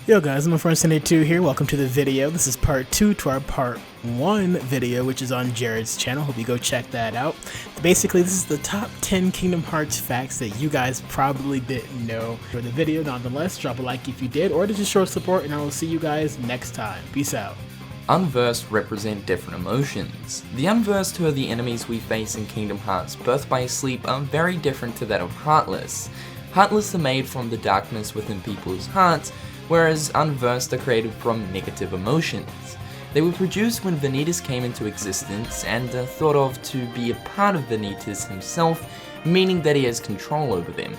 Yo guys, I'm Unversed here. Welcome to the video. This is part 2 to our part 1 video, which is on Jared's channel. Hope you go check that out. Basically, this is the top 10 Kingdom Hearts facts that you guys probably didn't know. For the video, nonetheless, drop a like if you did, or to just show support, and I will see you guys next time. Peace out. Unversed represent different emotions. The Unversed, who are the enemies we face in Kingdom Hearts Birth by Sleep, are very different to that of Heartless. Heartless are made from the darkness within people's hearts, whereas Unversed are created from negative emotions. They were produced when Vanitas came into existence and are thought of to be a part of Vanitas himself, meaning that he has control over them.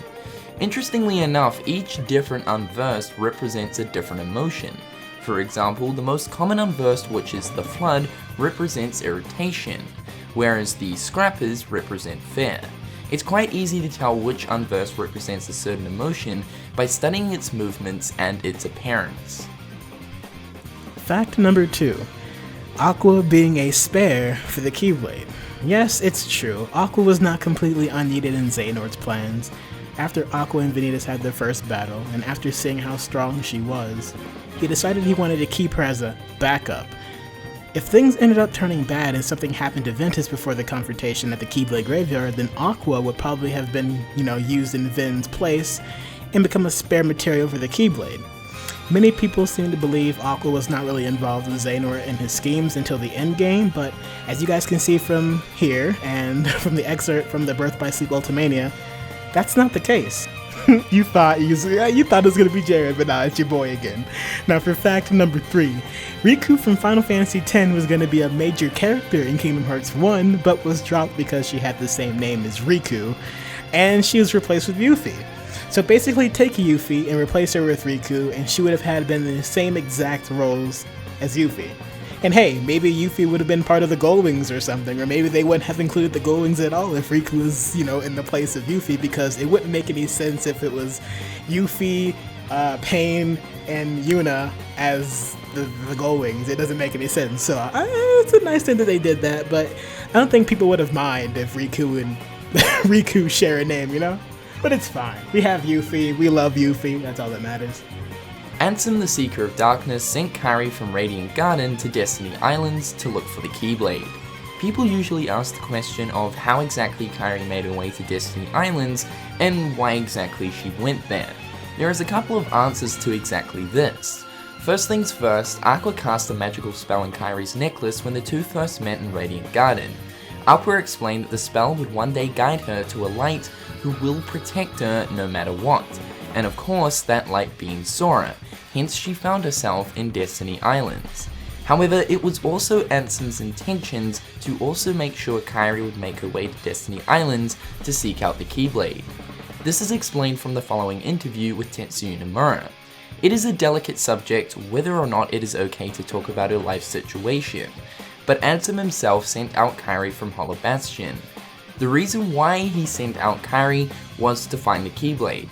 Interestingly enough, each different Unversed represents a different emotion. For example, the most common Unversed, which is the Flood, represents irritation, whereas the Scrappers represent fear. It's quite easy to tell which Unversed represents a certain emotion by studying its movements and its appearance. Fact number 2. Aqua being a spare for the Keyblade. Yes, it's true. Aqua was not completely unneeded in Xehanort's plans. After Aqua and Vanitas had their first battle, and after seeing how strong she was, he decided he wanted to keep her as a backup. If things ended up turning bad and something happened to Ventus before the confrontation at the Keyblade graveyard, then Aqua would probably have been, used in Ven's place and become a spare material for the Keyblade. Many people seem to believe Aqua was not really involved with Xehanort and his schemes until the endgame, but as you guys can see from here and from the excerpt from the Birth by Sleep Ultimania, that's not the case. You thought it was gonna be Jared, but nah, it's your boy again. Now for fact number 3, Riku from Final Fantasy X was gonna be a major character in Kingdom Hearts 1, but was dropped because she had the same name as Riku, and she was replaced with Yuffie. So basically take Yuffie and replace her with Riku, and she would have been the same exact roles as Yuffie. And hey, maybe Yuffie would have been part of the Goldwings or something, or maybe they wouldn't have included the Goldwings at all if Riku was, in the place of Yuffie, because it wouldn't make any sense if it was Yuffie, Pain, and Yuna as the Goldwings. It doesn't make any sense. So it's a nice thing that they did that, but I don't think people would have minded if Riku and Riku share a name, But it's fine. We have Yuffie, we love Yuffie, that's all that matters. Ansem the Seeker of Darkness sent Kairi from Radiant Garden to Destiny Islands to look for the Keyblade. People usually ask the question of how exactly Kairi made her way to Destiny Islands and why exactly she went there. There is a couple of answers to exactly this. First things first, Aqua cast a magical spell on Kairi's necklace when the two first met in Radiant Garden. Aqua explained that the spell would one day guide her to a light who will protect her no matter what, and of course that light being Sora, hence she found herself in Destiny Islands. However, it was also Ansem's intentions to also make sure Kairi would make her way to Destiny Islands to seek out the Keyblade. This is explained from the following interview with Tetsuya Nomura. It is a delicate subject whether or not it is okay to talk about her life situation, but Ansem himself sent out Kairi from Hollow Bastion. The reason why he sent out Kairi was to find the Keyblade.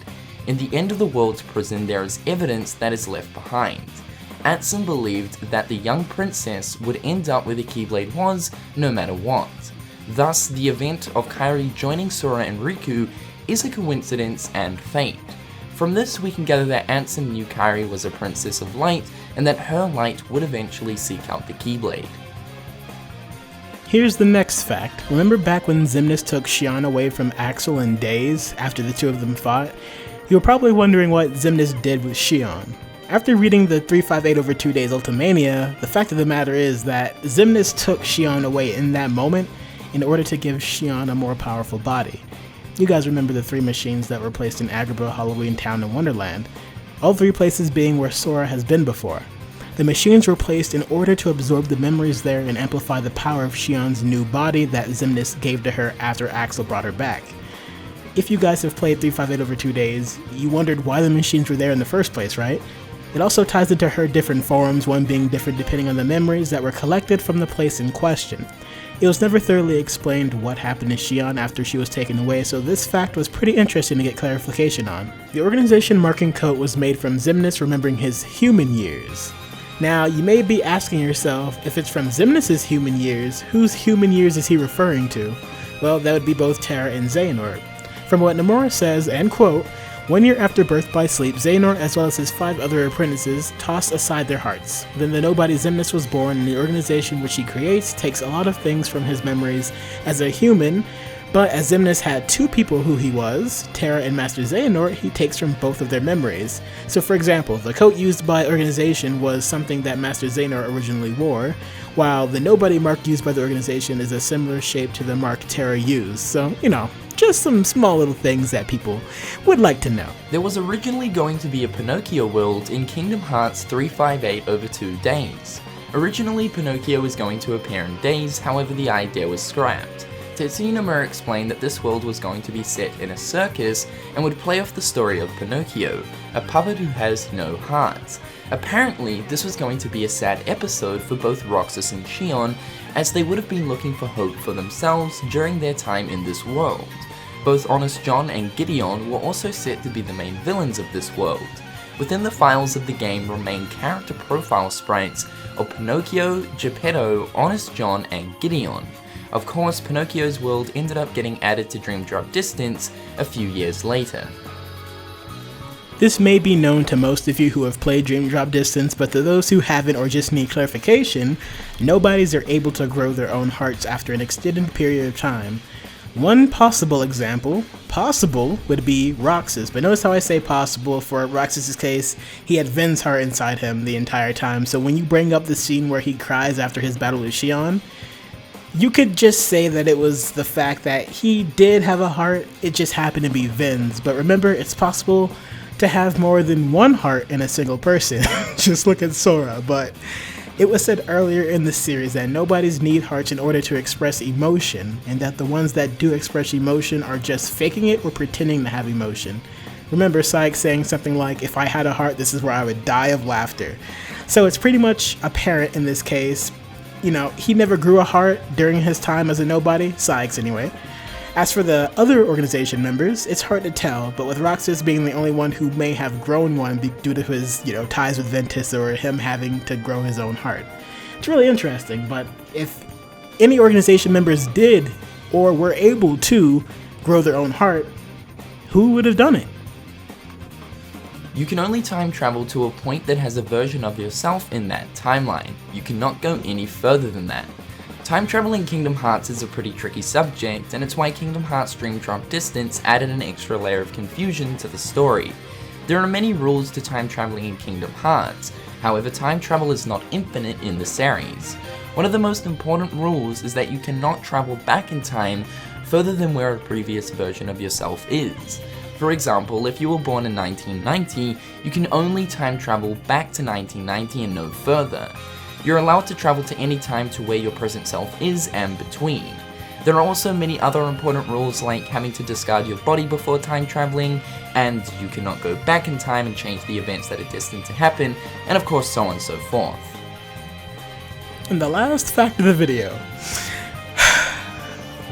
In the end of the world's prison, there is evidence that is left behind. Ansem believed that the young princess would end up where the Keyblade was, no matter what. Thus, the event of Kairi joining Sora and Riku is a coincidence and fate. From this, we can gather that Ansem knew Kairi was a princess of light, and that her light would eventually seek out the Keyblade. Here's the next fact. Remember back when Xemnas took Xion away from Axel and Days after the two of them fought? You were probably wondering what Xemnas did with Xion. After reading the 358/2 Days Ultimania, the fact of the matter is that Xemnas took Xion away in that moment in order to give Xion a more powerful body. You guys remember the 3 machines that were placed in Agrabah, Halloween Town, and Wonderland, all 3 places being where Sora has been before. The machines were placed in order to absorb the memories there and amplify the power of Xion's new body that Xemnas gave to her after Axel brought her back. If you guys have played 358/2 Days, you wondered why the machines were there in the first place, right? It also ties into her different forms, one being different depending on the memories that were collected from the place in question. It was never thoroughly explained what happened to Xion after she was taken away, so this fact was pretty interesting to get clarification on. The organization marking coat was made from Xemnas remembering his human years. Now, you may be asking yourself, if it's from Xemnas' human years, whose human years is he referring to? Well, that would be both Terra and Xehanort. From what Nomura says, and quote, 1 year after birth by sleep, Xehanort, as well as his 5 other apprentices, tossed aside their hearts. Then the nobody Xemnas was born, and the organization which he creates takes a lot of things from his memories as a human, but as Xemnas had 2 people who he was, Terra and Master Xehanort, he takes from both of their memories. So for example, the coat used by organization was something that Master Xehanort originally wore, while the nobody mark used by the organization is a similar shape to the mark Terra used. So, you know, just some small little things that people would like to know. There was originally going to be a Pinocchio World in Kingdom Hearts 358 over 2 days. Originally, Pinocchio was going to appear in days, however the idea was scrapped. Tetsuya Nomura explained that this world was going to be set in a circus and would play off the story of Pinocchio, a puppet who has no heart. Apparently, this was going to be a sad episode for both Roxas and Xion, as they would have been looking for hope for themselves during their time in this world. Both Honest John and Gideon were also set to be the main villains of this world. Within the files of the game remain character profile sprites of Pinocchio, Geppetto, Honest John, and Gideon. Of course, Pinocchio's world ended up getting added to Dream Drop Distance a few years later. This may be known to most of you who have played Dream Drop Distance, but to those who haven't or just need clarification, nobodies are able to grow their own hearts after an extended period of time. One possible example, would be Roxas, but notice how I say possible. For Roxas' case, he had Ven's heart inside him the entire time, so when you bring up the scene where he cries after his battle with Xion, you could just say that it was the fact that he did have a heart, it just happened to be Ven's. But remember, it's possible to have more than one heart in a single person. Just look at Sora. But it was said earlier in the series that nobodies need hearts in order to express emotion, and that the ones that do express emotion are just faking it or pretending to have emotion. Remember Syke saying something like, "If I had a heart, this is where I would die of laughter." So it's pretty much apparent in this case. You know, he never grew a heart during his time as a nobody, Sykes anyway. As for the other organization members, it's hard to tell, but with Roxas being the only one who may have grown one due to his, ties with Ventus or him having to grow his own heart. It's really interesting, but if any organization members did or were able to grow their own heart, who would have done it? You can only time travel to a point that has a version of yourself in that timeline. You cannot go any further than that. Time travel in Kingdom Hearts is a pretty tricky subject, and it's why Kingdom Hearts Dream Drop Distance added an extra layer of confusion to the story. There are many rules to time traveling in Kingdom Hearts, however time travel is not infinite in the series. One of the most important rules is that you cannot travel back in time further than where a previous version of yourself is. For example, if you were born in 1990, you can only time travel back to 1990 and no further. You're allowed to travel to any time to where your present self is and between. There are also many other important rules like having to discard your body before time traveling, and you cannot go back in time and change the events that are destined to happen, and of course so on and so forth. And the last fact of the video.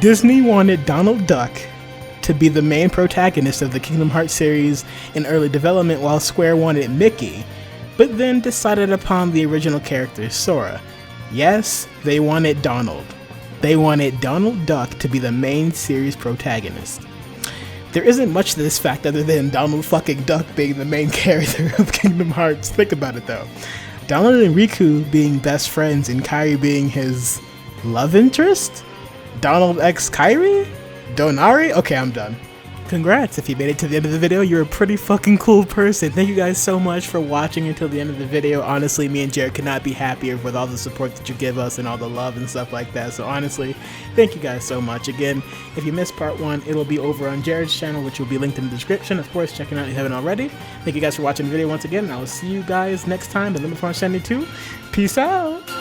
Disney wanted Donald Duck to be the main protagonist of the Kingdom Hearts series in early development, while Square wanted Mickey, but then decided upon the original character, Sora. Yes, they wanted Donald. They wanted Donald Duck to be the main series protagonist. There isn't much to this fact other than Donald fucking Duck being the main character of Kingdom Hearts. Think about it though. Donald and Riku being best friends and Kairi being his love interest? Donald x Kairi? Donari? Okay, I'm done. Congrats, if you made it to the end of the video, you're a pretty fucking cool person. Thank you guys so much for watching until the end of the video. Honestly, me and Jared could not be happier with all the support that you give us and all the love and stuff like that. So honestly, thank you guys so much. Again, if you missed part 1, it'll be over on Jared's channel, which will be linked in the description. Of course, check it out if you haven't already. Thank you guys for watching the video once again, and I will see you guys next time in Limit Farm 72. Peace out!